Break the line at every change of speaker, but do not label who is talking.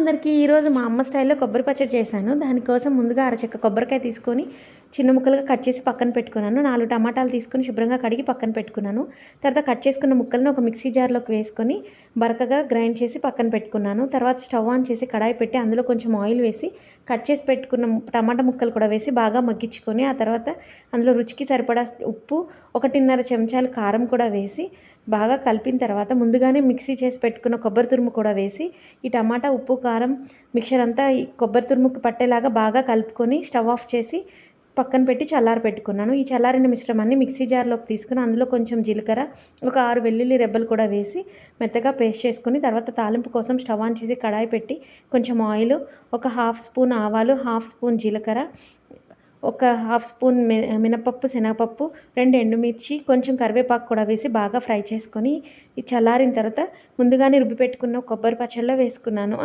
అందరికీ ఈరోజు మా అమ్మ స్టైల్‌లో కొబ్బరి పచ్చడి చేశాను. దానికోసం ముందుగా అరచెక్క కొబ్బరికాయ తీసుకొని చిన్న ముక్కలుగా కట్ చేసి పక్కన పెట్టుకున్నాను. 4 టమాటాలు తీసుకొని శుభ్రంగా కడిగి పక్కన పెట్టుకున్నాను. తర్వాత కట్ చేసుకున్న ముక్కలను ఒక మిక్సీ జార్‌లోకి వేసుకొని బరకగా గ్రైండ్ చేసి పక్కన పెట్టుకున్నాను. తర్వాత స్టవ్ ఆన్ చేసి కడాయి పెట్టి అందులో కొంచెం ఆయిల్ వేసి కట్ చేసి పెట్టుకున్న టమాటా ముక్కలు కూడా వేసి బాగా మగ్గించుకొని ఆ తర్వాత అందులో రుచికి సరిపడా ఉప్పు, 1.5 చెంచాలు కారం కూడా వేసి బాగా కలిపిన తర్వాత ముందుగానే మిక్సీ చేసి పెట్టుకున్న కొబ్బరి తురుము కూడా వేసి ఈ టమాటా, ఉప్పు, కారం మిక్చర్ అంతా ఈ కొబ్బరి తురుముకి పట్టేలాగా బాగా కలుపుకొని స్టవ్ ఆఫ్ చేసి పక్కన పెట్టి పెట్టుకున్నాను. ఈ చల్లారిన మిశ్రమాన్ని మిక్సీ జార్‌లోకి తీసుకొని అందులో కొంచెం జీలకర్ర, ఒక 6 వెల్లుల్లి రెబ్బలు కూడా వేసి మెత్తగా పేస్ట్ చేసుకొని తర్వాత తాలింపు కోసం స్టవ్ ఆన్ చేసి కడాయి పెట్టి కొంచెం ఆయిల్, ఒక హాఫ్ స్పూన్ ఆవాలు, హాఫ్ స్పూన్ జీలకర్ర, ఒక హాఫ్ స్పూన్ మినపప్పు, శనగపప్పు, 2 ఎండుమిర్చి, కొంచెం కరివేపాకు కూడా వేసి బాగా ఫ్రై చేసుకొని ఈ చల్లారిన తర్వాత ముందుగానే రుబ్బి పెట్టుకున్న కొబ్బరి పచ్చడిలో వేసుకున్నాను.